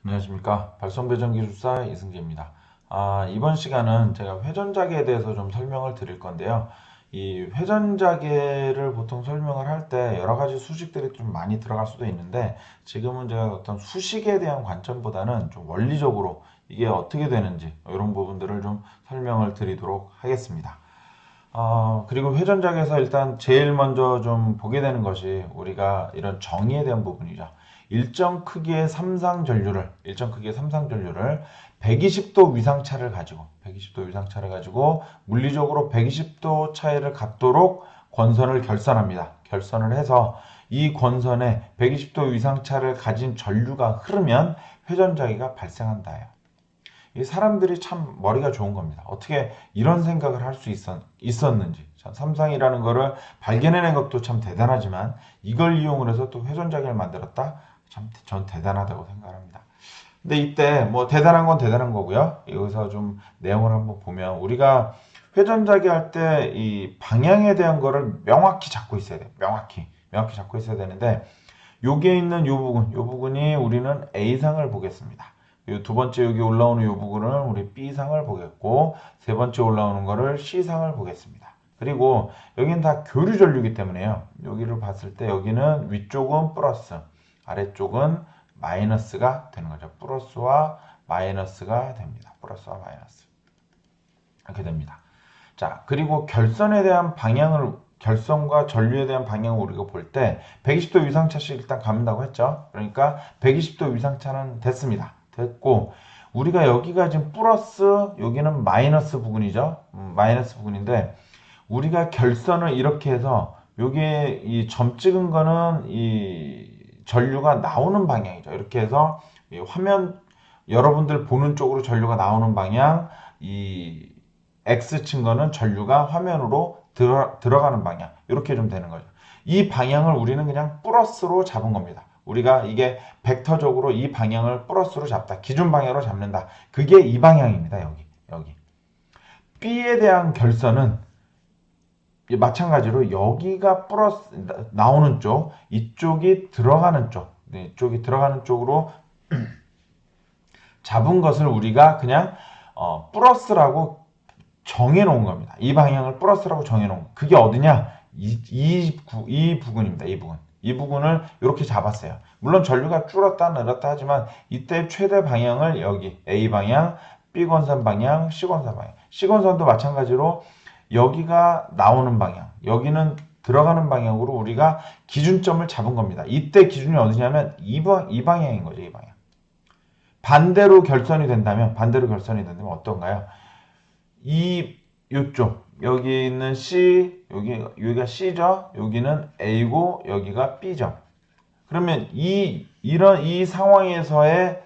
안녕하십니까. 발성배전기술사 이승재입니다. 이번 시간은 제가 회전자계에 대해서 좀 설명을 드릴 건데요. 이 회전자계를 보통 설명을 할 때 여러 가지 수식들이 좀 많이 들어갈 수도 있는데, 지금은 제가 어떤 수식에 대한 관점보다는 좀 원리적으로 이게 어떻게 되는지 이런 부분들을 좀 설명을 드리도록 하겠습니다. 그리고 회전작에서 일단 제일 먼저 좀 보게 되는 것이 우리가 이런 정의에 대한 부분이죠. 일정 크기의 삼상전류를 120도 위상차를 가지고, 120도 위상차를 가지고 물리적으로 120도 차이를 갖도록 권선을 결선합니다. 결선을 해서 이 권선에 120도 위상차를 가진 전류가 흐르면 회전자기가 발생한다예요. 이 사람들이 참 머리가 좋은 겁니다. 어떻게 이런 생각을 할 수 있었는지. 삼상이라는 거를 발견해낸 것도 참 대단하지만 이걸 이용을 해서 또 회전자기를 만들었다? 참 전 대단하다고 생각합니다. 근데 이때 뭐 대단한 건 대단한 거고요. 여기서 좀 내용을 한번 보면 우리가 회전자기 할 때 이 방향에 대한 거를 명확히 잡고 있어야 돼요. 명확히 잡고 있어야 되는데 여기에 있는 요 부분이 우리는 A상을 보겠습니다. 두 번째 여기 올라오는 이 부분은 우리 B상을 보겠고, 세 번째 올라오는 거를 C상을 보겠습니다. 그리고 여기는 다 교류 전류이기 때문에요. 여기를 봤을 때 여기는 위쪽은 플러스, 아래쪽은 마이너스가 되는 거죠. 플러스와 마이너스가 됩니다. 플러스와 마이너스. 이렇게 됩니다. 자, 그리고 결선과 전류에 대한 방향을 우리가 볼 때 120도 위상차씩 일단 감는다고 했죠. 그러니까 120도 위상차는 됐습니다. 됐고, 우리가 여기가 지금 플러스, 여기는 마이너스 부분이죠. 마이너스 부분인데, 우리가 결선을 이렇게 해서 여기에 이 점 찍은 거는 이 전류가 나오는 방향이죠. 이렇게 해서 이 화면, 여러분들 보는 쪽으로 전류가 나오는 방향, 이 X 친 거는 전류가 화면으로 들어가는 방향. 이렇게 좀 되는 거죠. 이 방향을 우리는 그냥 플러스로 잡은 겁니다. 우리가 이게 벡터적으로 이 방향을 플러스로 잡다. 기준 방향으로 잡는다. 그게 이 방향입니다. 여기. B에 대한 결선은 마찬가지로 여기가 플러스 나오는 쪽, 이쪽이 들어가는 쪽, 이쪽이 들어가는 쪽으로 잡은 것을 우리가 그냥 플러스라고 정해놓은 겁니다. 이 방향을 플러스라고 정해놓은 거. 그게 어디냐? 이 부분입니다. 이 부분. 이 부분을 이렇게 잡았어요. 물론 전류가 줄었다 늘었다 하지만 이때 최대 방향을 여기 A 방향, B 권선 방향, C 권선 방향. C 권선도 마찬가지로 여기가 나오는 방향, 여기는 들어가는 방향으로 우리가 기준점을 잡은 겁니다. 이때 기준이 어디냐면 이 방향인 거죠. 이 방향. 반대로 결선이 된다면 어떤가요? 요쪽 여기 있는 C, 여기가 C죠. 여기는 A고 여기가 B죠. 그러면 이 상황에서의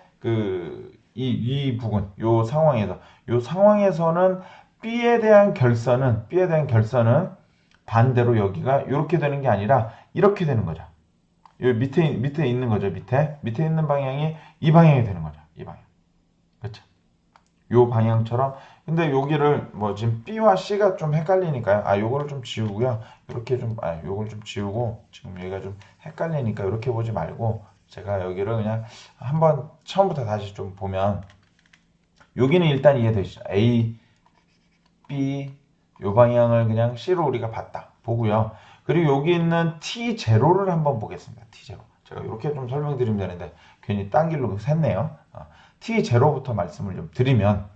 이 부분, 요 상황에서는 B에 대한 결선은 반대로 여기가 이렇게 되는 게 아니라 이렇게 되는 거죠. 요 밑에 있는 거죠. 밑에 있는 방향이 이 방향이 되는 거죠. 이 방향. 그렇죠? 요 방향처럼. 근데 여기를 뭐 지금 B와 C가 좀 헷갈리니까요. 요거를 좀 지우고요. 요걸 좀 지우고, 지금 여기가 좀 헷갈리니까 이렇게 보지 말고 제가 여기를 그냥 한번 처음부터 다시 좀 보면, 여기는 일단 이해되시죠? A, B 요 방향을 그냥 C로 우리가 보고요. 그리고 여기 있는 T0를 한번 보겠습니다. T0. 제가 이렇게 좀 설명드리면 되는데 괜히 딴 길로 샜네요. T0부터 말씀을 좀 드리면,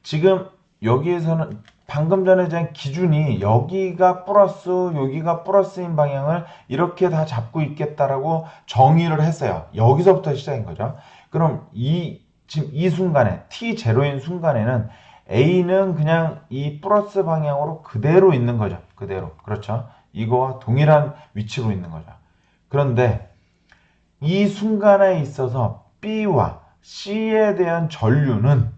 지금 여기에서는 방금 전에 된 기준이 여기가 플러스, 여기가 플러스인 방향을 이렇게 다 잡고 있겠다라고 정의를 했어요. 여기서부터 시작인 거죠. 그럼 지금 이 순간에, T0인 순간에는 A는 그냥 이 플러스 방향으로 그대로 있는 거죠. 그대로. 그렇죠. 이거와 동일한 위치로 있는 거죠. 그런데 이 순간에 있어서 B와 C에 대한 전류는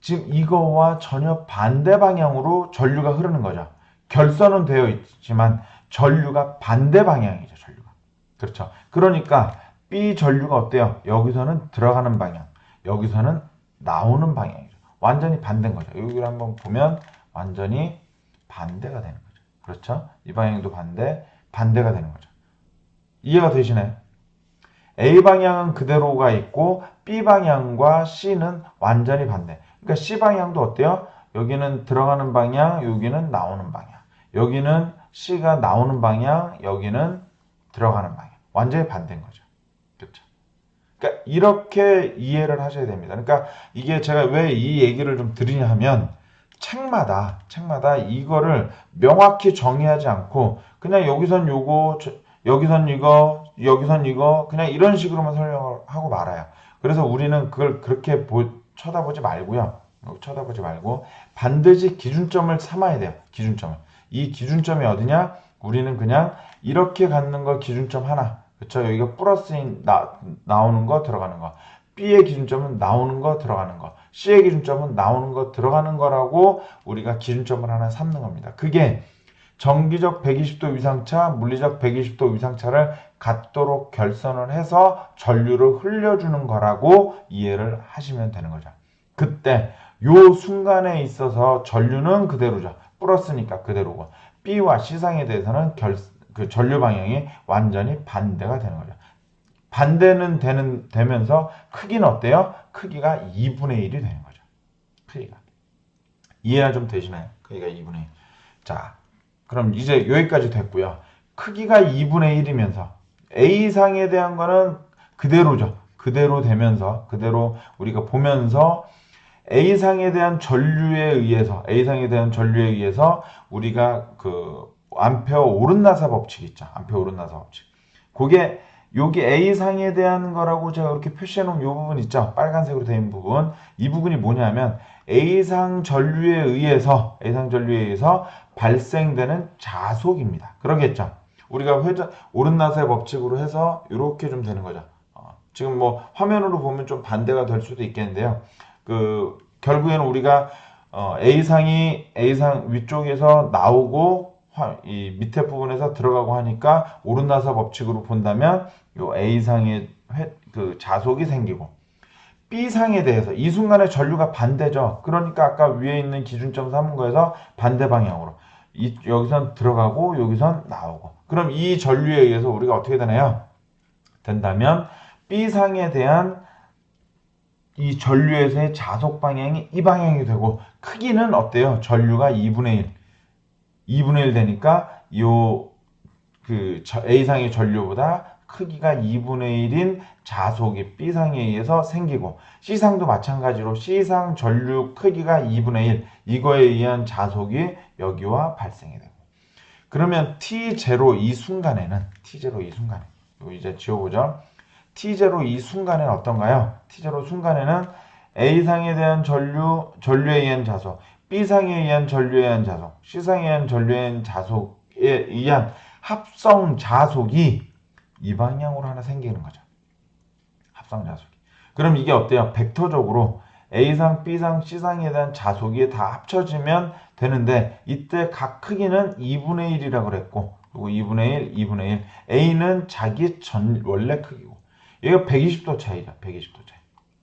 지금 이거와 전혀 반대 방향으로 전류가 흐르는 거죠. 결선은 되어 있지만 전류가 반대 방향이죠. 전류가. 그렇죠. 그러니까 B 전류가 어때요? 여기서는 들어가는 방향, 여기서는 나오는 방향이죠. 완전히 반대인 거죠. 여기를 한번 보면 완전히 반대가 되는 거죠. 그렇죠? 이 방향도 반대가 되는 거죠. 이해가 되시나요? A 방향은 그대로가 있고 B 방향과 C는 완전히 반대. 그러니까 C 방향도 어때요? 여기는 들어가는 방향, 여기는 나오는 방향. 여기는 C가 나오는 방향, 여기는 들어가는 방향. 완전히 반대인 거죠. 그렇죠? 그러니까 이렇게 이해를 하셔야 됩니다. 그러니까 이게 제가 왜 이 얘기를 좀 드리냐 하면 책마다 이거를 명확히 정의하지 않고 그냥 여기선 요거, 여기선 이거, 여기선 이거 그냥 이런 식으로만 설명을 하고 말아요. 그래서 우리는 그걸 그렇게 쳐다보지 말고요. 쳐다보지 말고 반드시 기준점을 삼아야 돼요. 기준점을. 이 기준점이 어디냐? 우리는 그냥 이렇게 갖는 거 기준점 하나. 그렇죠? 여기가 플러스인 나오는 거 들어가는 거. B의 기준점은 나오는 거 들어가는 거. C의 기준점은 나오는 거 들어가는 거라고 우리가 기준점을 하나 삼는 겁니다. 그게 정기적 120도 위상차, 물리적 120도 위상차를 갖도록 결선을 해서 전류를 흘려주는 거라고 이해를 하시면 되는 거죠. 그때 요 순간에 있어서 전류는 그대로죠. 플러스니까 그대로고 B와 C상에 대해서는 그 전류 방향이 완전히 반대가 되는 거죠. 반대는 되면서 크기는 어때요? 크기가 2분의 1이 되는 거죠. 크기가. 이해가 좀 되시나요? 크기가 2분의 1. 자, 그럼 이제 여기까지 됐고요. 크기가 2분의 1이면서 A상에 대한 거는 그대로죠. 그대로 되면서 그대로 우리가 보면서 A상에 대한 전류에 의해서 우리가 그 암페어 오른나사 법칙 있죠. 암페어 오른나사 법칙. 그게 여기 A상에 대한 거라고 제가 이렇게 표시해 놓은 이 부분 있죠. 빨간색으로 되어 있는 부분. 이 부분이 뭐냐면 A상 전류에 의해서 발생되는 자속입니다. 그러겠죠. 우리가 오른나사의 법칙으로 해서 이렇게 좀 되는 거죠. 지금 뭐 화면으로 보면 좀 반대가 될 수도 있겠는데요. 결국에는 우리가 A상 위쪽에서 나오고 이 밑에 부분에서 들어가고 하니까 오른나사 법칙으로 본다면 요 A상의 그 자속이 생기고 B상에 대해서 이 순간에 전류가 반대죠. 그러니까 아까 위에 있는 기준점 삼은 거에서 반대 방향으로 여기선 들어가고 여기선 나오고 그럼 이 전류에 의해서 우리가 어떻게 된다면 B상에 대한 이 전류에서의 자속 방향이 이 방향이 되고 크기는 어때요? 전류가 2분의 1 되니까 A상의 전류보다 크기가 2분의 1인 자속이 B상에 의해서 생기고 C상도 마찬가지로 C상 전류 크기가 2분의 1 이거에 의한 자속이 여기와 발생이 되고 그러면 T0 이 순간에는 이거 이제 지워보죠. T0 이 순간에는 어떤가요? T0 순간에는 A상에 대한 전류에 의한 자속, B상에 의한 전류에 의한 자속, C상에 의한 전류에 의한 자속에 의한 합성 자속이 이 방향으로 하나 생기는 거죠. 합성 자속이. 그럼 이게 어때요? 벡터적으로 A상, B상, C상에 대한 자속이 다 합쳐지면 되는데 이때 각 크기는 2분의 1이라고 그랬고 그리고 2분의 1. A는 자기 원래 크기고 얘가 120도 차이죠. 120도 차이.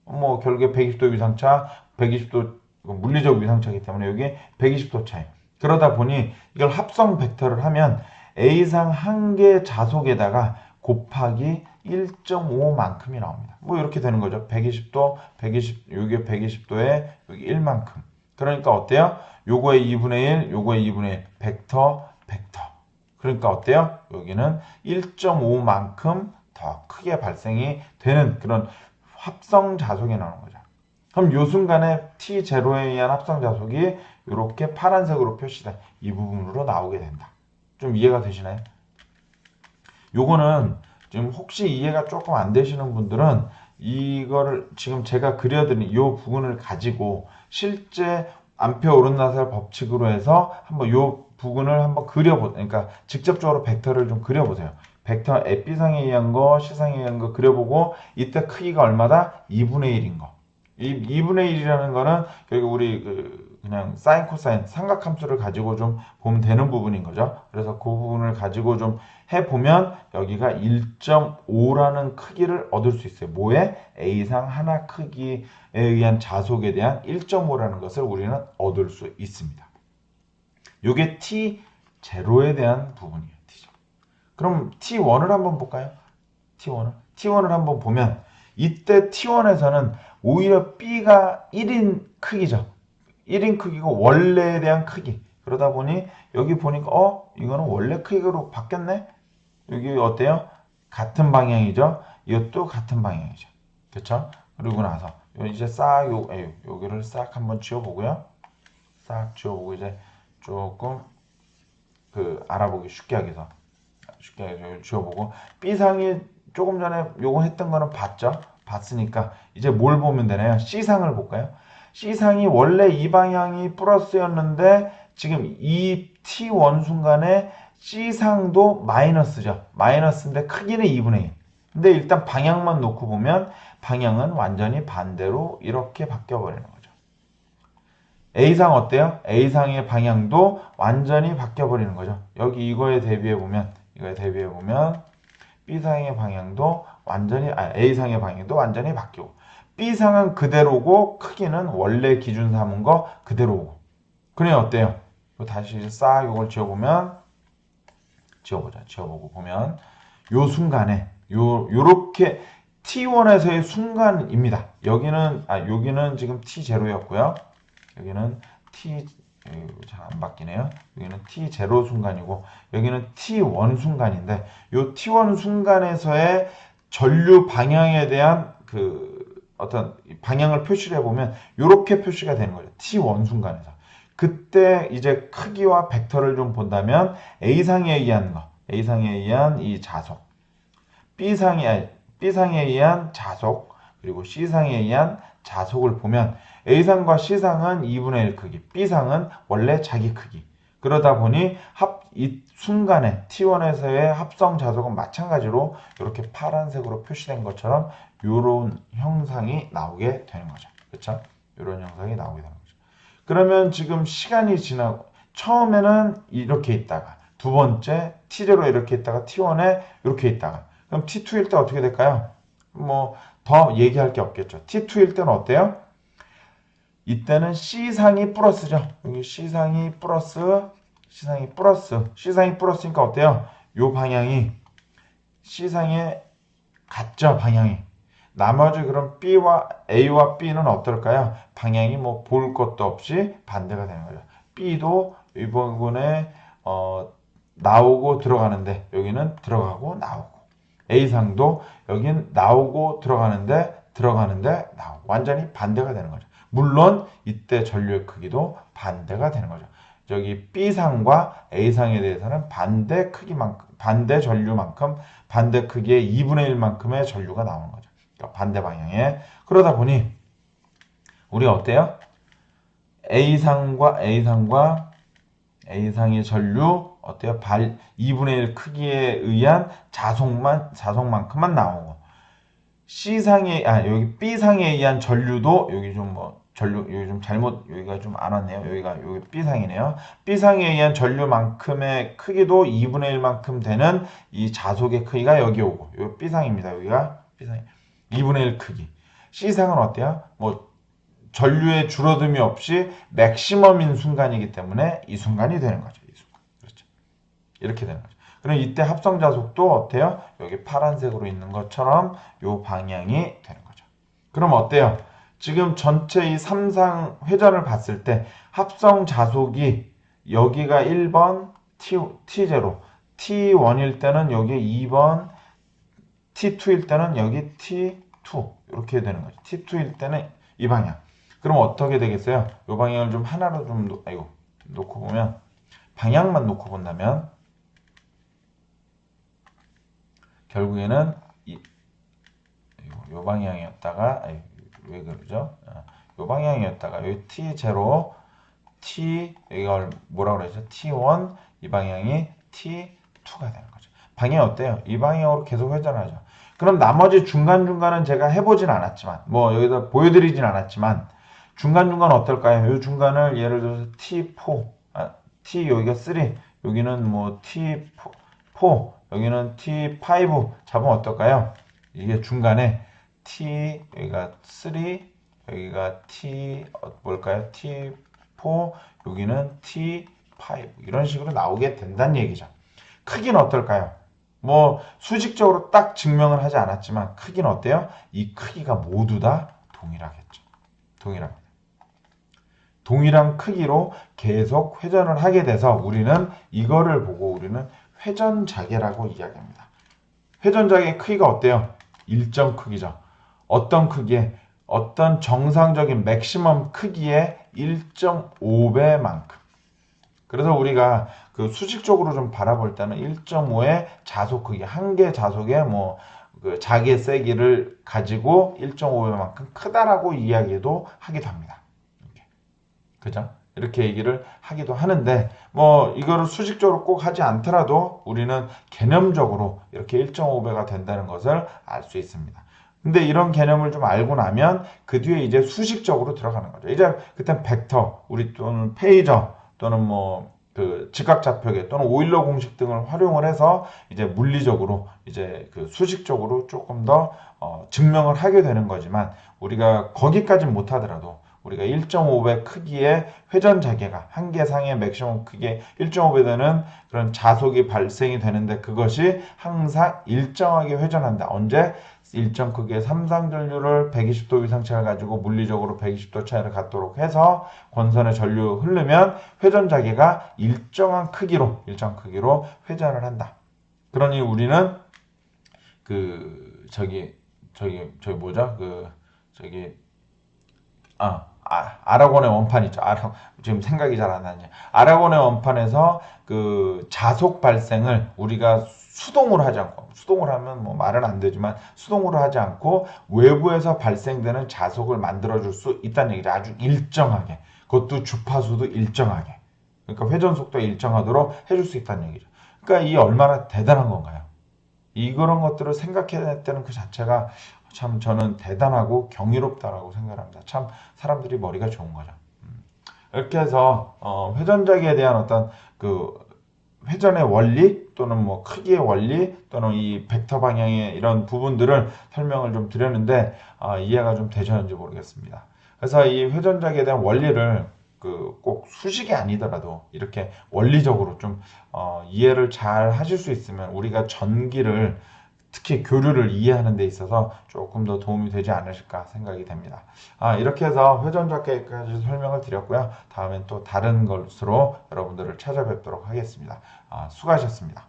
뭐 결국에 120도 위상차, 120도 물리적 위상차이기 때문에 여기 120도 차이. 그러다 보니 이걸 합성 벡터를 하면 A상 한 개 자속에다가 곱하기 1.5만큼이 나옵니다. 뭐 이렇게 되는 거죠. 120도, 여기 120도에 여기 1만큼. 그러니까 어때요? 요거의 2분의 1, 요거의 2분의 1. 벡터. 그러니까 어때요? 여기는 1.5만큼 더 크게 발생이 되는 그런 합성 자속이 나오는 거죠. 그럼 요 순간에 T0에 의한 합성 자속이 이렇게 파란색으로 표시된 이 부분으로 나오게 된다. 좀 이해가 되시나요? 요거는 지금 혹시 이해가 조금 안 되시는 분들은 이거를 지금 제가 그려드린 이 부분을 가지고 실제 암페어 오른나사 법칙으로 해서 한번 이 부분을 한번 그러니까 직접적으로 벡터를 좀 그려보세요. 벡터 B상에 의한 거, C상에 의한 거 그려보고 이때 크기가 얼마다? 2분의 1인 거. 이 2분의 1이라는 거는 결국 우리 그냥 사인, 코사인, 삼각함수를 가지고 좀 보면 되는 부분인 거죠. 그래서 그 부분을 가지고 좀 해보면 여기가 1.5라는 크기를 얻을 수 있어요. 뭐에? A상 하나 크기에 의한 자속에 대한 1.5라는 것을 우리는 얻을 수 있습니다. 이게 T0에 대한 부분이에요. T0. 그럼 T1을 한번 볼까요? T1을 한번 보면 이때 T1에서는 오히려 B가 1인 크기죠. 1인 크기고 원래에 대한 크기. 그러다 보니 여기 보니까 이거는 원래 크기로 바뀌었네. 여기 어때요? 같은 방향이죠. 이것도 같은 방향이죠. 그렇죠? 그리고 나서 이제 싹 여기를 싹 한번 지워보고요. 싹 지워보고 이제 조금 알아보기 쉽게 하기 위해서 지워보고 B상이 조금 전에 요거 했던 거는 봤죠? 봤으니까 이제 뭘 보면 되나요? C상을 볼까요? C상이 원래 이 방향이 플러스였는데 지금 이 T1 순간에 C상도 마이너스죠. 마이너스인데 크기는 2분의 1. 근데 일단 방향만 놓고 보면 방향은 완전히 반대로 이렇게 바뀌어 버리는 거죠. A상 어때요? A상의 방향도 완전히 바뀌어 버리는 거죠. 여기 이거에 대비해 보면 B상의 방향도 A상의 방향도 완전히 바뀌고 B상은 그대로고 크기는 원래 기준 삼은 거 그대로고. 그래 어때요? 다시 싹 이걸 지워보고 보면 요 순간에 요렇게 T1에서의 순간입니다. 여기는 지금 T0였고요. 여기는 잘 안 바뀌네요. 여기는 T0 순간이고 여기는 T1 순간인데 요 T1 순간에서의 전류 방향에 대한 어떤 방향을 표시를 해보면 이렇게 표시가 되는 거죠. T1 순간에서. 그때 이제 크기와 벡터를 좀 본다면 A상에 의한 이 자속, B상에 의한 자속, 그리고 C상에 의한 자속을 보면 A상과 C상은 2분의 1 크기, B상은 원래 자기 크기. 그러다 보니 이 순간에 T1에서의 합성 자속은 마찬가지로 이렇게 파란색으로 표시된 것처럼 이런 형상이 나오게 되는 거죠. 그렇죠? 이런 형상이 나오게 되는 거죠. 그러면 지금 시간이 지나고 처음에는 이렇게 있다가 두 번째 T0 이렇게 있다가 T1에 이렇게 있다가 그럼 T2일 때 어떻게 될까요? 뭐 더 얘기할 게 없겠죠. T2일 때는 어때요? 이때는 C상이 플러스죠. 여기 C상이 플러스니까 어때요? 요 방향이 C상에 같죠, 방향이. 나머지 그럼 A와 B는 어떨까요? 방향이 뭐 볼 것도 없이 반대가 되는 거죠. B도 이 부분에 나오고 들어가는데 여기는 들어가고 나오고. A상도 여긴 나오고 들어가는데 나오고. 완전히 반대가 되는 거죠. 물론 이때 전류의 크기도 반대가 되는 거죠. 저기 B상과 A상에 대해서는 반대 전류만큼 반대 크기의 2분의 1만큼의 전류가 나오는 거죠. 그러니까 반대 방향에. 그러다 보니 우리 어때요? A상의 전류 어때요? 2분의 1 크기에 의한 자속만큼만 나오고 여기 B상에 의한 전류도 여기 좀 잘못 여기가 좀 안 왔네요. 여기 B상이네요. B상에 의한 전류만큼의 크기도 2분의 1만큼 되는 이 자속의 크기가 여기 오고 여기 B상입니다. 여기가 B상이 2분의 1 크기. C상은 어때요? 뭐 전류의 줄어듦이 없이 맥시멈인 순간이기 때문에 이 순간이 되는 거죠. 이 순간. 그렇죠. 이렇게 되는 거죠. 그럼 이때 합성 자속도 어때요? 여기 파란색으로 있는 것처럼 이 방향이 되는 거죠. 그럼 어때요? 지금 전체 이 3상 회전을 봤을 때 합성 자속이 여기가 1번 T0, T1일 때는 여기 2번, T2일 때는 여기 T2 이렇게 되는 거죠. T2일 때는 이 방향. 그럼 어떻게 되겠어요? 이 방향을 좀 하나로 놓고 보면 방향만 놓고 본다면 결국에는 이 방향이었다가 왜 그러죠? 이 방향이었다가 여기 T0, 이걸 뭐라 그러죠? T1 이 방향이 T2가 되는 거죠. 방향이 어때요? 이 방향으로 계속 회전하죠. 그럼 나머지 중간중간은 제가 해보진 않았지만 뭐 여기다 보여드리진 않았지만 중간중간 어떨까요? 이 중간을 예를 들어서 T4, T 여기가 3, 여기는 뭐 T4, 여기는 T5 잡으면 어떨까요? 이게 중간에 여기가 3, 여기가 뭘까요? T4, 여기는 T5 이런 식으로 나오게 된다는 얘기죠. 크기는 어떨까요? 뭐 수직적으로 딱 증명을 하지 않았지만 크기는 어때요? 이 크기가 모두 다 동일하겠죠. 동일합니다. 동일한 크기로 계속 회전을 하게 돼서 우리는 이거를 보고 우리는 회전자개라고 이야기합니다. 회전자개의 크기가 어때요? 일정 크기죠. 어떤 크기에? 어떤 정상적인 맥시멈 크기의 1.5배만큼. 그래서 우리가 그 수직적으로 좀 바라볼 때는 1.5의 자속 크기, 한 개 자속의 뭐 그 자개 세기를 가지고 1.5배만큼 크다라고 이야기도 하기도 합니다. 그죠? 이렇게 얘기를 하기도 하는데 뭐 이거를 수직적으로 꼭 하지 않더라도 우리는 개념적으로 이렇게 1.5배가 된다는 것을 알 수 있습니다. 근데 이런 개념을 좀 알고 나면 그 뒤에 이제 수식적으로 들어가는 거죠. 이제 그땐 벡터, 우리 또는 페이저 또는 뭐 그 직각좌표계 또는 오일러 공식 등을 활용을 해서 이제 물리적으로 이제 그 수식적으로 조금 더 증명을 하게 되는 거지만 우리가 거기까지는 못하더라도 우리가 1.5배 크기의 회전 자개가 한 개 상의 맥시멈 크기의 1.5배 되는 그런 자속이 발생이 되는데 그것이 항상 일정하게 회전한다. 언제? 일정 크기의 삼상전류를 120도 위상차를 가지고 물리적으로 120도 차이를 갖도록 해서 권선의 전류 흐르면 회전 자개가 일정 크기로 회전을 한다. 그러니 우리는 그 저기 뭐죠? 아라곤의 원판 있죠. 지금 생각이 잘 안 나냐. 아라곤의 원판에서 그 자속 발생을 우리가 수동으로 하지 않고, 수동으로 하면 뭐 말은 안 되지만 수동으로 하지 않고 외부에서 발생되는 자속을 만들어줄 수 있다는 얘기죠. 아주 일정하게. 그것도 주파수도 일정하게. 그러니까 회전 속도가 일정하도록 해줄 수 있다는 얘기죠. 그러니까 이 얼마나 대단한 건가요? 이런 것들을 생각해야 되는 그 자체가 참 저는 대단하고 경이롭다라고 생각합니다. 참 사람들이 머리가 좋은 거죠. 이렇게 해서 회전자기에 대한 어떤 그 회전의 원리 또는 뭐 크기의 원리 또는 이 벡터 방향의 이런 부분들을 설명을 좀 드렸는데 이해가 좀 되셨는지 모르겠습니다. 그래서 이 회전자기에 대한 원리를 그 꼭 수식이 아니더라도 이렇게 원리적으로 좀 이해를 잘 하실 수 있으면 우리가 전기를 특히 교류를 이해하는 데 있어서 조금 더 도움이 되지 않으실까 생각이 됩니다. 이렇게 해서 회전자개까지 설명을 드렸고요. 다음엔 또 다른 것으로 여러분들을 찾아뵙도록 하겠습니다. 수고하셨습니다.